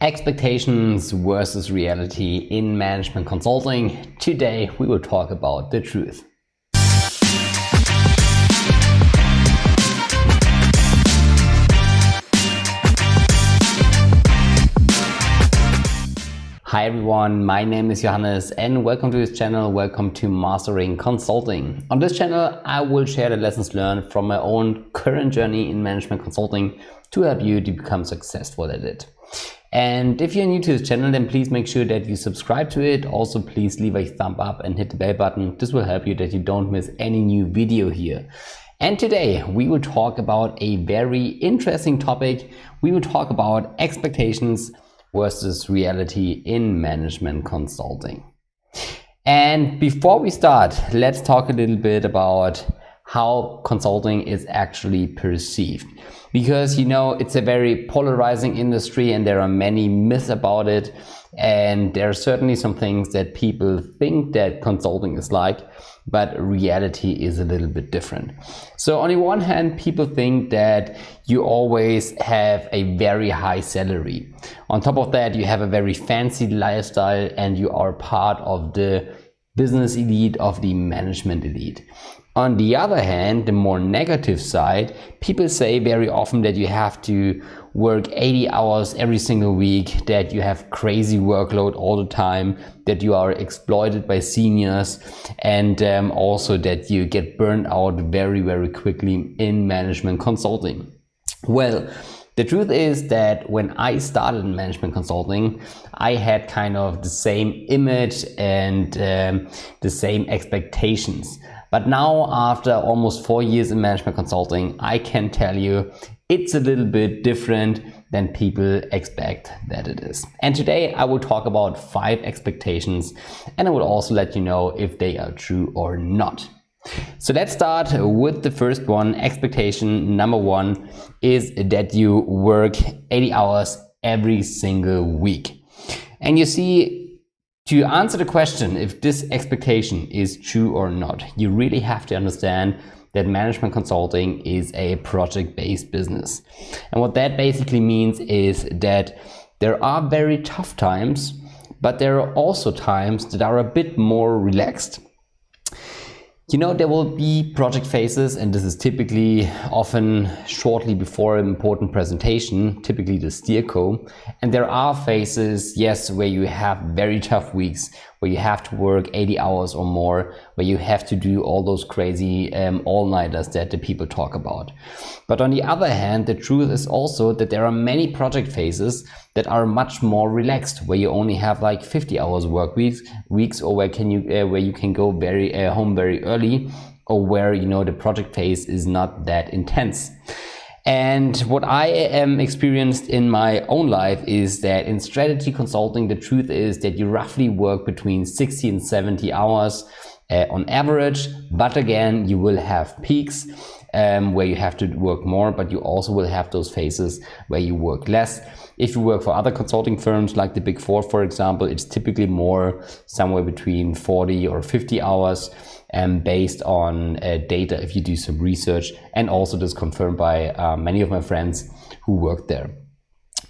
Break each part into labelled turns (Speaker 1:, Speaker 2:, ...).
Speaker 1: Expectations versus reality in management consulting. Today we will talk about the truth. Hi everyone, my name is Johannes and welcome to this channel. Welcome to Mastering Consulting. On this channel I will share the lessons learned from my own current journey in management consulting to help you to become successful at it. And if you're new to this channel, then please make sure that you subscribe to it. Also, please leave a thumb up and hit the bell button. This will help you that you don't miss any new video here. And today we will talk about a very interesting topic. We will talk about expectations versus reality in management consulting. And before we start, let's talk a little bit about how consulting is actually perceived. Because it's a very polarizing industry and there are many myths about it. And there are certainly some things that people think that consulting is like, but reality is a little bit different. So on the one hand, people think that you always have a very high salary. On top of that, you have a very fancy lifestyle and you are part of the business elite, of the management elite. On the other hand, the more negative side, people say very often that you have to work 80 hours every single week, that you have crazy workload all the time, that you are exploited by seniors, and also that you get burned out very, very quickly in management consulting. Well, the truth is that when I started in management consulting, I had kind of the same image and the same expectations. But now, after almost 4 years in management consulting, I can tell you it's a little bit different than people expect that it is. And today I will talk about 5 expectations and I will also let you know if they are true or not. So let's start with the first one. Expectation number 1 is that you work 80 hours every single week. And you see, to answer the question if this expectation is true or not, you really have to understand that management consulting is a project-based business. And what that basically means is that there are very tough times, but there are also times that are a bit more relaxed. There will be project phases, and this is typically often shortly before an important presentation, typically the steerco. And there are phases, yes, where you have very tough weeks, where you have to work 80 hours or more, where you have to do all those crazy all-nighters that the people talk about. But on the other hand, the truth is also that there are many project phases that are much more relaxed, where you only have like 50 hours work weeks, or where you can go home very early, or where the project phase is not that intense. And what I experienced in my own life is that in strategy consulting, the truth is that you roughly work between 60 and 70 hours on average. But again, you will have peaks where you have to work more, but you also will have those phases where you work less. If you work for other consulting firms like the Big Four, for example, it's typically more somewhere between 40 or 50 hours. Based on data, if you do some research, and also this confirmed by many of my friends who worked there.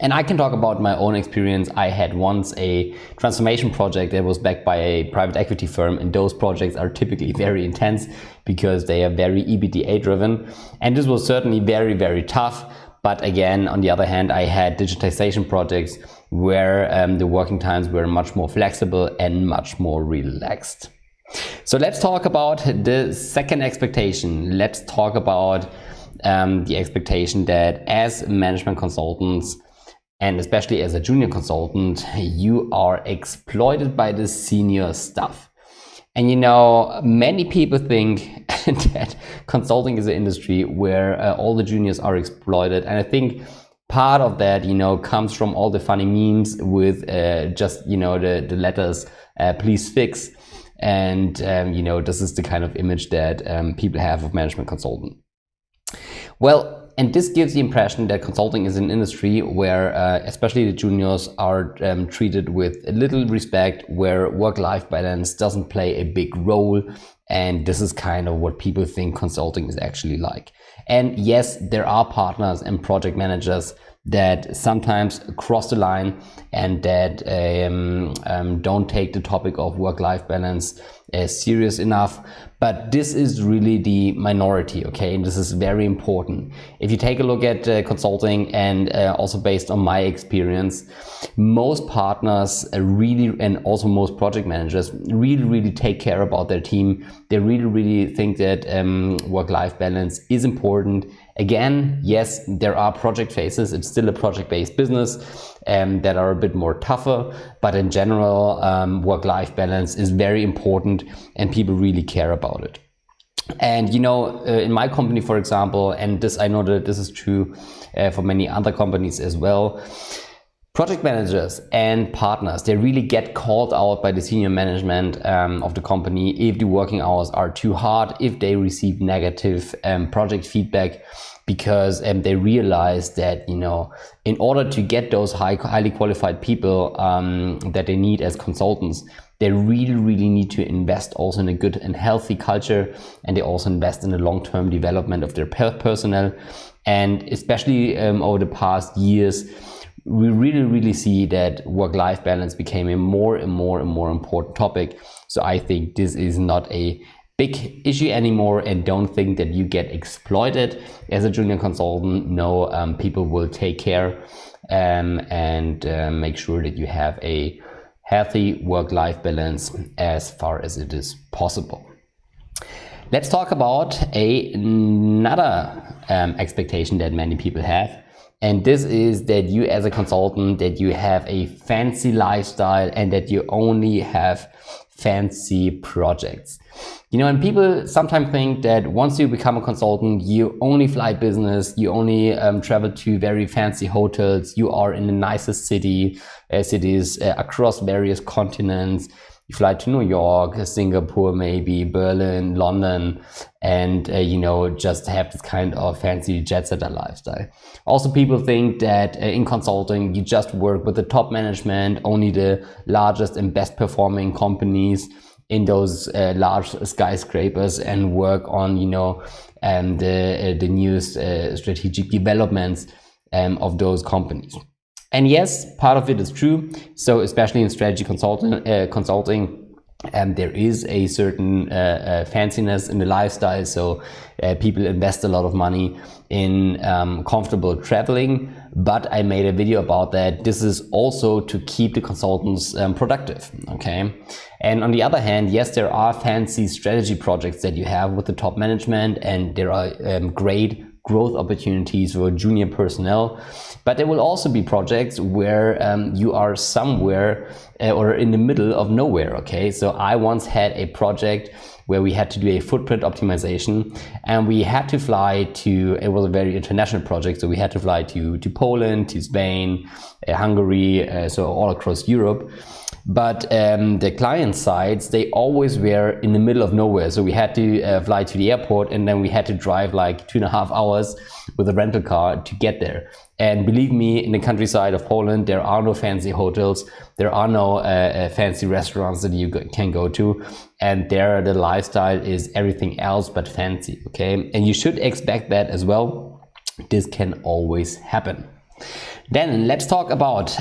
Speaker 1: And I can talk about my own experience. I had once a transformation project that was backed by a private equity firm, and those projects are typically very intense because they are very EBITDA driven. And this was certainly very, very tough. But again, on the other hand, I had digitization projects where the working times were much more flexible and much more relaxed. So let's talk about the second expectation. Let's talk about the expectation that as management consultants, and especially as a junior consultant, you are exploited by the senior staff. And many people think that consulting is an industry where all the juniors are exploited. And I think part of that, comes from all the funny memes with just, the letters, please fix. And, this is the kind of image that people have of management consultant. Well, and this gives the impression that consulting is an industry where especially the juniors are treated with a little respect, where work-life balance doesn't play a big role. And this is kind of what people think consulting is actually like. And yes, there are partners and project managers that sometimes cross the line and that don't take the topic of work-life balance serious enough. But this is really the minority, okay? And this is very important. If you take a look at consulting and also based on my experience, most partners really, and also most project managers really take care about their team. They really think that work-life balance is important. Again, yes, there are project phases. It's still a project-based business that are a bit more tougher. But in general, work-life balance is very important and people really care about it. And you know, in my company, for example, and this I know that this is true for many other companies as well, project managers and partners, they really get called out by the senior management of the company if the working hours are too hard, if they receive negative project feedback, because they realize that, you know, in order to get those highly qualified people that they need as consultants, they really need to invest also in a good and healthy culture, and they also invest in the long-term development of their personnel. And especially over the past years, we really see that work-life balance became a more and more important topic. So I think this is not a big issue anymore, and don't think that you get exploited as a junior consultant. No, people will take care and make sure that you have a healthy work-life balance as far as it is possible. Let's talk about another expectation that many people have. And this is that you as a consultant, that you have a fancy lifestyle and that you only have fancy projects. You know, and people sometimes think that once you become a consultant, you only fly business, you only travel to very fancy hotels, you are in the nicest cities across various continents. You fly to New York, Singapore, maybe Berlin, London, and you know, just have this kind of fancy jet setter lifestyle. Also, people think that in consulting, you just work with the top management, only the largest and best performing companies in those large skyscrapers, and work on, you know, the newest strategic developments of those companies. And yes, part of it is true. So especially in strategy consulting, there is a certain fanciness in the lifestyle. So people invest a lot of money in comfortable traveling. But I made a video about that. This is also to keep the consultants productive, okay? And on the other hand, yes, there are fancy strategy projects that you have with the top management, and there are great growth opportunities for junior personnel. But there will also be projects where you are somewhere or in the middle of nowhere, okay? So I once had a project where we had to do a footprint optimization, and we had to fly to, it was a very international project, so we had to fly to Poland, to Spain, Hungary, so all across Europe. But the client sides, they always were in the middle of nowhere. So we had to fly to the airport, and then we had to drive like 2.5 hours with a rental car to get there. And believe me, in the countryside of Poland, there are no fancy hotels. There are no fancy restaurants that you can go to. And there the lifestyle is everything else but fancy, okay? And you should expect that as well. This can always happen. Then let's talk about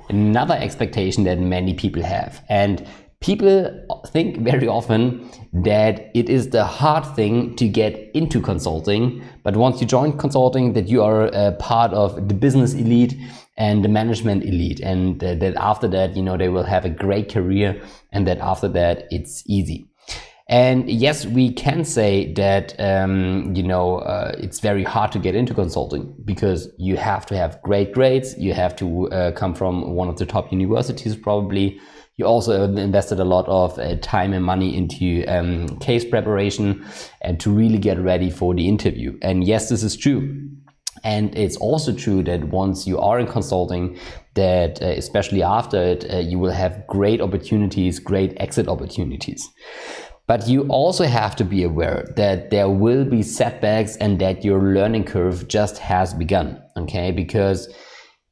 Speaker 1: another expectation that many people have. And people think very often that it is the hard thing to get into consulting, but once you join consulting, that you are a part of the business elite and the management elite, and that after that, you know, they will have a great career, and that after that it's easy. And yes, we can say that, it's very hard to get into consulting, because you have to have great grades. You have to come from one of the top universities, probably. You also invested a lot of time and money into case preparation and to really get ready for the interview. And yes, this is true. And it's also true that once you are in consulting, that especially after it, you will have great opportunities, great exit opportunities. But you also have to be aware that there will be setbacks and that your learning curve just has begun, okay? Because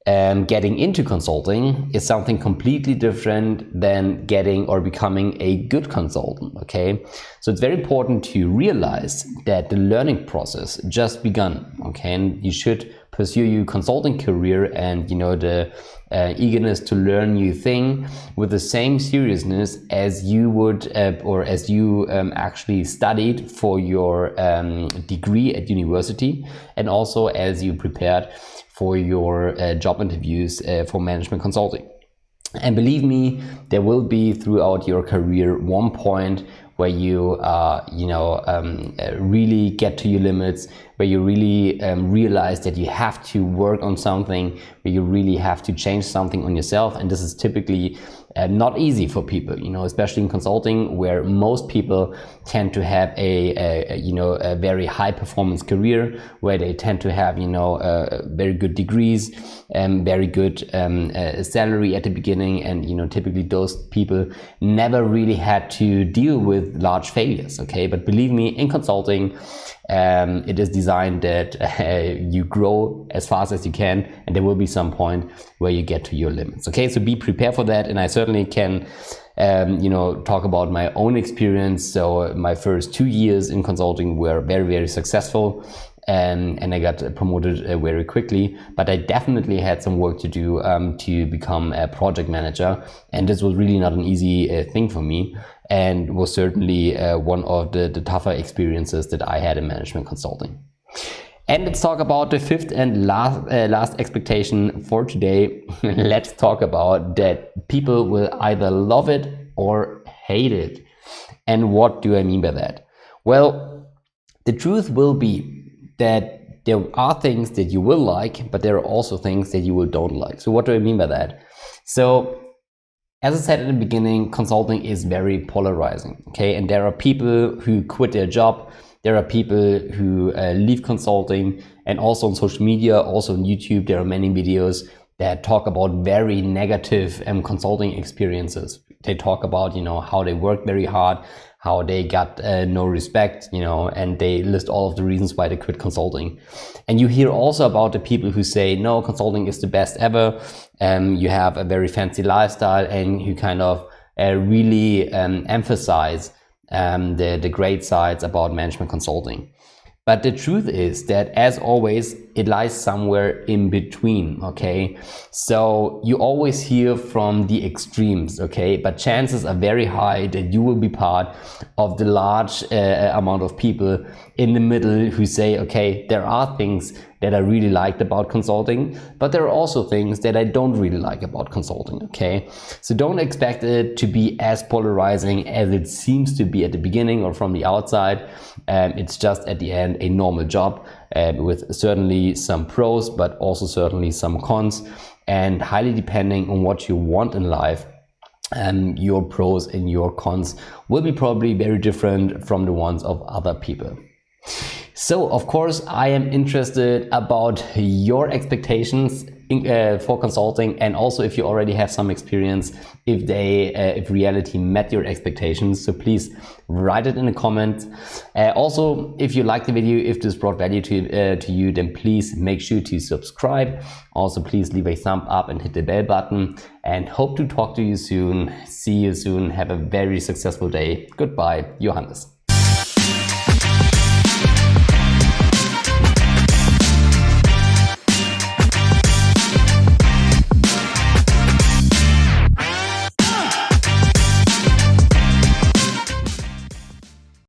Speaker 1: getting into consulting is something completely different than getting or becoming a good consultant, okay? So it's very important to realize that the learning process just begun, okay? And you should pursue your consulting career and the eagerness to learn new thing with the same seriousness as you would or as you actually studied for your degree at university, and also as you prepared for your job interviews for management consulting. And believe me, there will be throughout your career one point where you really get to your limits, where you really realize that you have to work on something, where you really have to change something on yourself. And this is typically not easy for people, especially in consulting, where most people tend to have a very high performance career, where they tend to have very good degrees, very good salary at the beginning, and typically those people never really had to deal with large failures. Okay, but believe me, in consulting, it is designed that you grow as fast as you can, and there will be some point where you get to your limits. Okay, so be prepared for that. And I certainly can talk about my own experience. So my first 2 years in consulting were very, very successful, and I got promoted very quickly, but I definitely had some work to do to become a project manager, and this was really not an easy thing for me, and was certainly one of the tougher experiences that I had in management consulting. And let's talk about the fifth and last expectation for today. Let's talk about that people will either love it or hate it. And what do I mean by that? Well, the truth will be that there are things that you will like, but there are also things that you don't like. So what do I mean by that? So as I said at the beginning, consulting is very polarizing, okay? And there are people who quit their job. There are people who leave consulting, and also on social media, also on YouTube, there are many videos that talk about very negative consulting experiences. They talk about, how they worked very hard, how they got no respect, and they list all of the reasons why they quit consulting. And you hear also about the people who say, no, consulting is the best ever. You have a very fancy lifestyle, and you kind of really emphasize the great sides about management consulting. But the truth is that, as always, it lies somewhere in between, okay? So you always hear from the extremes, okay? But chances are very high that you will be part of the large amount of people in the middle who say, okay, there are things that I really liked about consulting, but there are also things that I don't really like about consulting, okay? So don't expect it to be as polarizing as it seems to be at the beginning or from the outside. It's just at the end a normal job with certainly some pros, but also certainly some cons, and highly depending on what you want in life. Your pros and your cons will be probably very different from the ones of other people. So, of course, I am interested about your expectations for consulting, and also if you already have some experience, if reality met your expectations. So please write it in the comments. Also, if you like the video, if this brought value to you, then please make sure to subscribe. Also, please leave a thumb up and hit the bell button, and hope to talk to you soon. See you soon. Have a very successful day. Goodbye, Johannes.